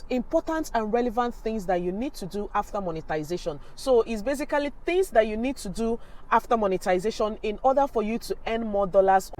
important and relevant things that you need to do after monetization. So it's basically things that you need to do after monetization in order for you to earn more dollars.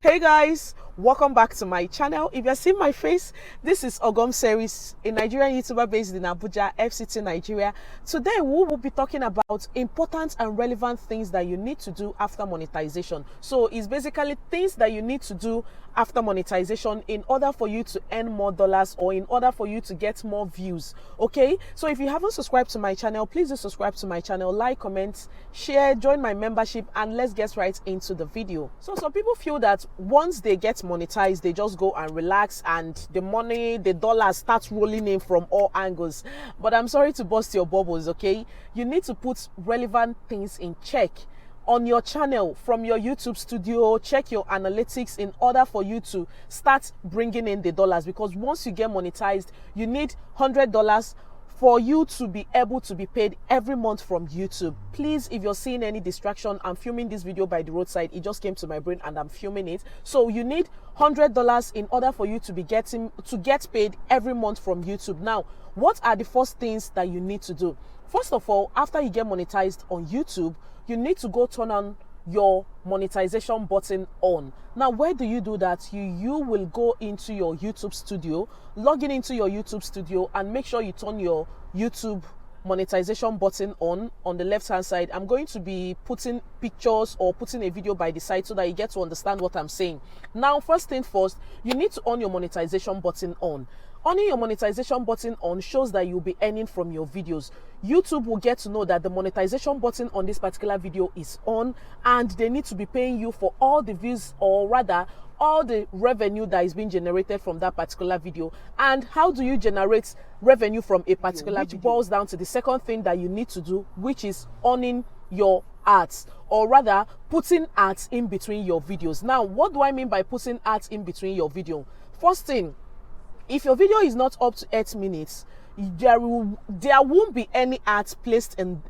Hey guys, welcome back to my channel. If you're seeing my face, this is OGOM'S series, a Nigerian YouTuber based in Abuja, FCT, Nigeria. Today we will be talking about important and relevant things that you need to do after monetization. So it's basically things that you need to do after monetization in order for you to earn more dollars or in order for you to get more views. Okay, so if you haven't subscribed to my channel, please do subscribe to my channel, like, comment, share, join my membership, and let's get right into the video. So some people feel that once they get monetized, they just go and relax and the money, the dollars start rolling in from all angles. But I'm sorry to burst your bubbles. Okay, you need to put relevant things in check on your channel from your YouTube studio. Check your analytics in order for you to start bringing in the dollars, because once you get monetized, you need $100 for you to be able to be paid every month from YouTube. Please, if you're seeing any distraction, I'm filming this video by the roadside. It just came to my brain and I'm filming it. So you need $100 in order for you to get paid every month from YouTube. Now, what are the first things that you need to do? First of all, after you get monetized on YouTube, you need to go turn on your monetization button on. Now, where do you do that? You will go into your YouTube studio, log in into your YouTube studio, and make sure you turn your YouTube monetization button on the left hand side. I'm going to be putting pictures or putting a video by the side so that you get to understand what I'm saying. Now, first thing first, you need to on your monetization button on. Owning your monetization button on shows that you'll be earning from your videos. YouTube will get to know that the monetization button on this particular video is on, and they need to be paying you for all the views, or rather all the revenue that is being generated from that particular video. And how do you generate revenue from a particular video? Which boils down to the second thing that you need to do, which is owning your ads, or rather putting ads in between your videos. Now, what do I mean by putting ads in between your video? First thing, if your video is not up to 8 minutes, there won't be any ads placed in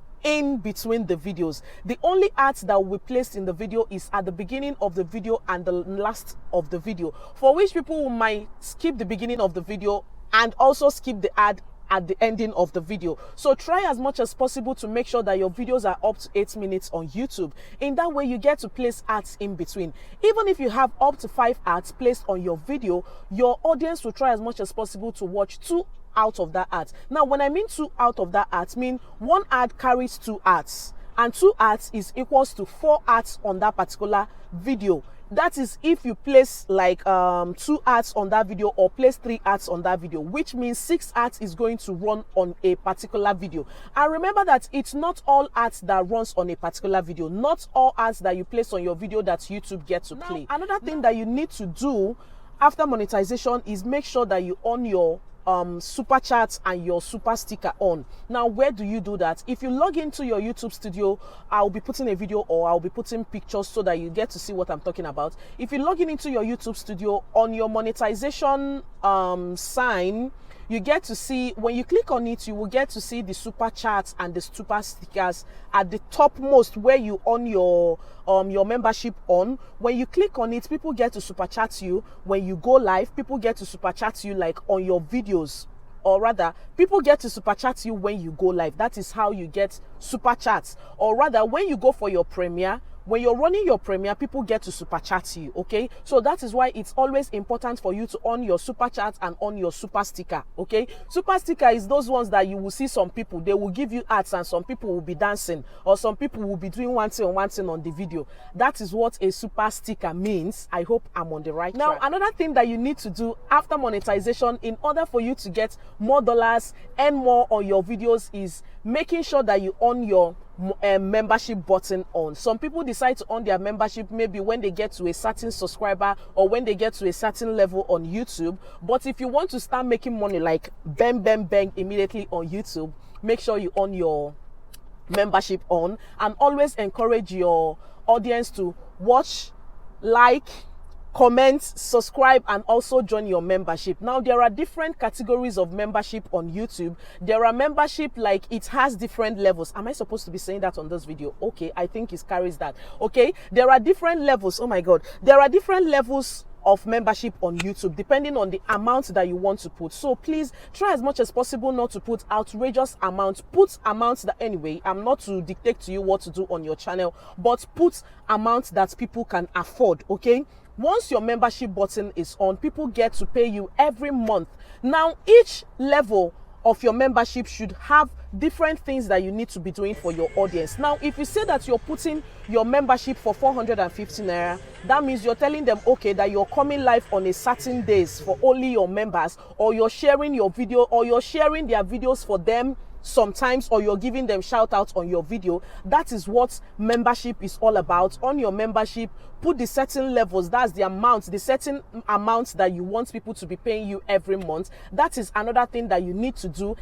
between the videos. The only ads that will be placed in the video is at the beginning of the video and the last of the video, for which people might skip the beginning of the video and also skip the ad at the ending of the video. So try as much as possible to make sure that your videos are up to 8 minutes on YouTube. In that way, you get to place ads in between. Even if you have up to 5 ads placed on your video, your audience will try as much as possible to watch 2 out of that ad. Now, when I mean 2 out of that ad, mean 1 ad carries 2 ads, and 2 ads is equals to 4 ads on that particular video. That is if you place like 2 ads on that video, or place 3 ads on that video, which means 6 ads is going to run on a particular video. And remember that it's not all ads that runs on a particular video. Not all ads that you place on your video that YouTube gets to play. Another thing that you need to do after monetization is make sure that you own your super chat and your super sticker on. Now, where do you do that? If you log into your YouTube studio, I'll be putting a video or I'll be putting pictures so that you get to see what I'm talking about. If you log in into your YouTube studio, on your monetization sign, you get to see, when you click on it, you will get to see the super chats and the super stickers at the topmost where you on your membership on. When you click on it, people get to super chat you. When you go live, people get to super chat you like on your videos, or rather people get to super chat you when you go live. That is how you get super chats. Or rather, when you go for your premiere, when you're running your premiere, people get to super chat you. Okay, so that is why it's always important for you to on your super chat and on your super sticker. Okay, super sticker is those ones that you will see some people, they will give you ads and some people will be dancing, or some people will be doing one thing on the video. That is what a super sticker means. I hope I'm on the right track. Now, another thing that you need to do after monetization in order for you to get more dollars and more on your videos is making sure that you on your membership button on. Some people decide to on their membership maybe when they get to a certain subscriber or when they get to a certain level on YouTube. But if you want to start making money like bang bang bang immediately on YouTube, make sure you on your membership on, and always encourage your audience to watch, like, comment, subscribe, and also join your membership. Now, there are different categories of membership on YouTube. There are membership, like, it has different levels. Am I supposed to be saying that on this video? Okay, I think it carries that. Okay, there are different levels. Oh my God, there are different levels of membership on YouTube depending on the amount that you want to put. So please try as much as possible not to put outrageous amounts. Put amounts that, anyway, I'm not to dictate to you what to do on your channel, but put amounts that people can afford. Okay, once your membership button is on, people get to pay you every month. Now, each level of your membership should have different things that you need to be doing for your audience. Now, if you say that you're putting your membership for 450 naira, that means you're telling them, okay, that you're coming live on a certain days for only your members, or you're sharing your video, or you're sharing their videos for them sometimes, or you're giving them shout outs on your video. That is what membership is all about. On your membership, put the certain levels, that's the amount, the certain amount that you want people to be paying you every month. That is another thing that you need to do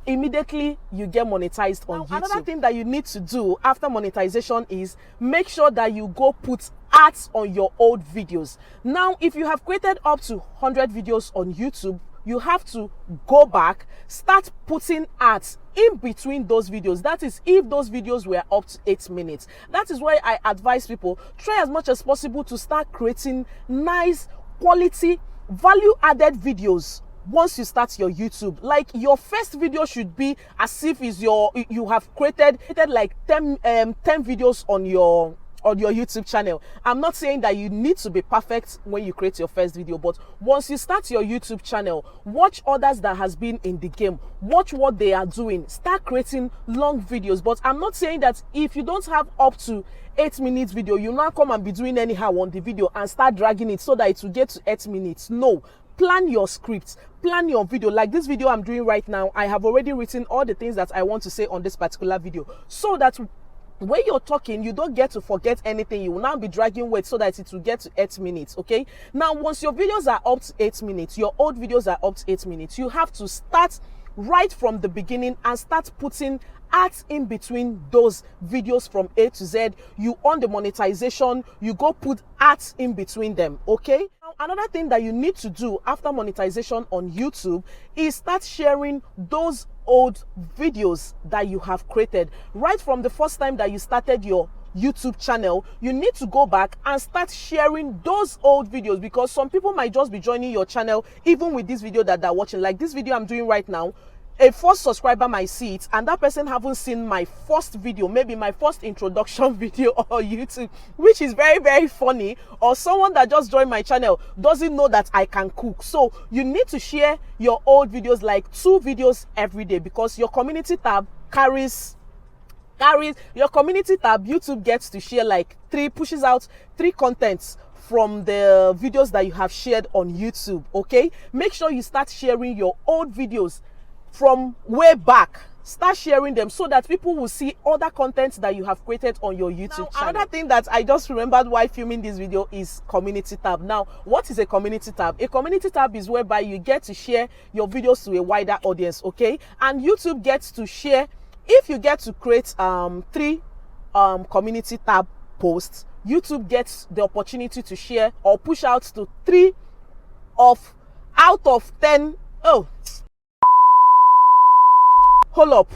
immediately you get monetized on YouTube. Another thing that you need to do after monetization is make sure that you go put ads on your old videos. Now, if you have created up to 100 videos on YouTube, you have to go back, start putting ads in between those videos. That is, if those videos were up to 8 minutes. That is why I advise people, try as much as possible to start creating nice, quality, value-added videos once you start your YouTube. Like, your first video should be as if you have created like 10 videos on your YouTube channel. I'm not saying that you need to be perfect when you create your first video, but once you start your YouTube channel, watch others that has been in the game, watch what they are doing, start creating long videos. But I'm not saying that if you don't have up to 8 minutes video, you now come and be doing anyhow on the video and start dragging it so that it will get to 8 minutes. No, plan your scripts, plan your video. Like this video I'm doing right now, I have already written all the things that I want to say on this particular video, so that when you're talking, you don't get to forget anything. You will now be dragging words so that it will get to 8 minutes. Okay, now once your videos are up to 8 minutes, your old videos are up to 8 minutes, you have to start right from the beginning and start putting ads in between those videos from A to Z. You on the monetization, you go put ads in between them. Okay, now another thing that you need to do after monetization on YouTube is start sharing those old videos that you have created. Right from the first time that you started your YouTube channel, you need to go back and start sharing those old videos, because some people might just be joining your channel even with this video that they're watching. Like this video I'm doing right now, a first subscriber might see it and that person haven't seen my first video, maybe my first introduction video on YouTube, which is very, very funny. Or someone that just joined my channel doesn't know that I can cook. So you need to share your old videos, like 2 videos every day, because your community tab carries your community tab. YouTube gets to share like pushes out 3 contents from the videos that you have shared on YouTube. Okay, make sure you start sharing your old videos from way back. Start sharing them so that people will see other content that you have created on your YouTube channel. Another thing that I just remembered while filming this video is community tab. Now, what is a community tab? A community tab is whereby you get to share your videos to a wider audience. Okay, and YouTube gets to share, if you get to create 3 community tab posts, YouTube gets the opportunity to share or push out to 3 out of 10. Oh, hold up.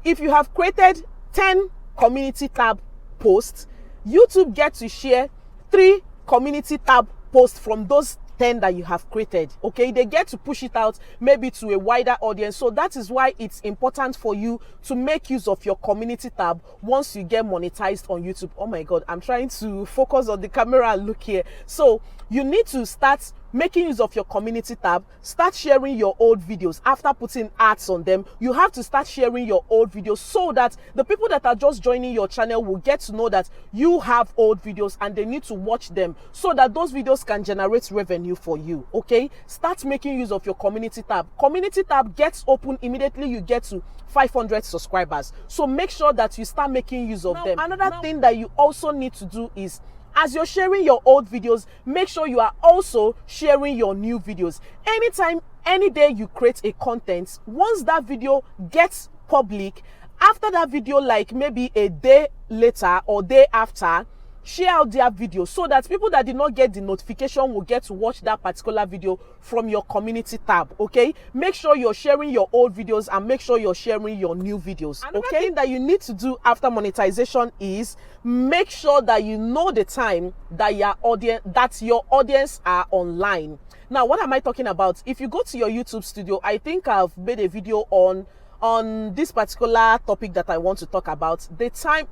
If you have created 10 community tab posts, YouTube gets to share 3 community tab posts from those 10 that you have created. Okay, they get to push it out maybe to a wider audience. So that is why it's important for you to make use of your community tab once you get monetized on YouTube. Oh my God, I'm trying to focus on the camera and look here. So you need to start making use of your community tab, start sharing your old videos. After putting ads on them, you have to start sharing your old videos so that the people that are just joining your channel will get to know that you have old videos and they need to watch them, so that those videos can generate revenue for you. Okay, start making use of your community tab. Community tab gets open immediately you get to 500 subscribers, so make sure that you start making use of them. Another thing that you also need to do is, as you're sharing your old videos, make sure you are also sharing your new videos. Anytime, any day you create a content, once that video gets public, after that video, like maybe a day later or day after, share out their video so that people that did not get the notification will get to watch that particular video from your community tab. Okay, make sure you're sharing your old videos and make sure you're sharing your new videos. Another thing that you need to do after monetization is make sure that you know the time that your audience are online. Now, what am I talking about? If you go to your YouTube studio, I think I've made a video on this particular topic that I want to talk about, the time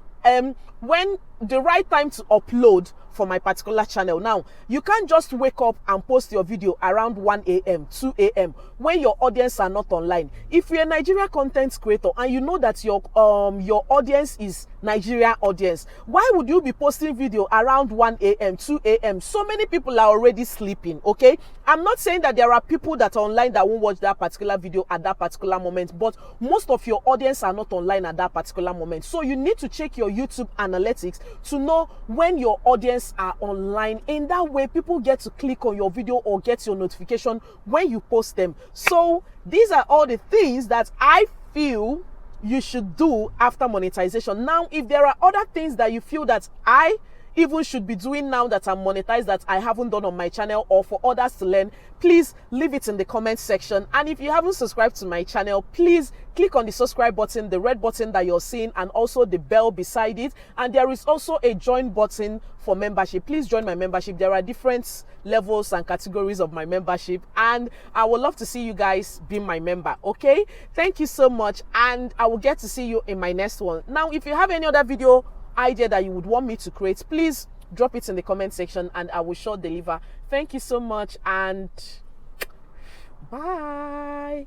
when the right time to upload for my particular channel. Now, you can't just wake up and post your video around 1 a.m., 2 a.m. when your audience are not online. If you're a Nigeria content creator and you know that your audience is Nigeria audience, why would you be posting video around 1 a.m., 2 a.m.? So many people are already sleeping, okay? I'm not saying that there are people that are online that won't watch that particular video at that particular moment, but most of your audience are not online at that particular moment. So you need to check your YouTube analytics to know when your audience are online. In that way, people get to click on your video or get your notification when you post them. So these are all the things that I feel you should do after monetization. Now, if there are other things that you feel that I even should be doing now that I'm monetized that I haven't done on my channel, or for others to learn, please leave it in the comment section. And if you haven't subscribed to my channel, please click on the subscribe button, the red button that you're seeing, and also the bell beside it. And there is also a join button for membership. Please join my membership. There are different levels and categories of my membership, and I would love to see you guys be my member. Okay, thank you so much, and I will get to see you in my next one. Now, if you have any other video idea that you would want me to create, please drop it in the comment section and I will sure deliver. Thank you so much, and bye.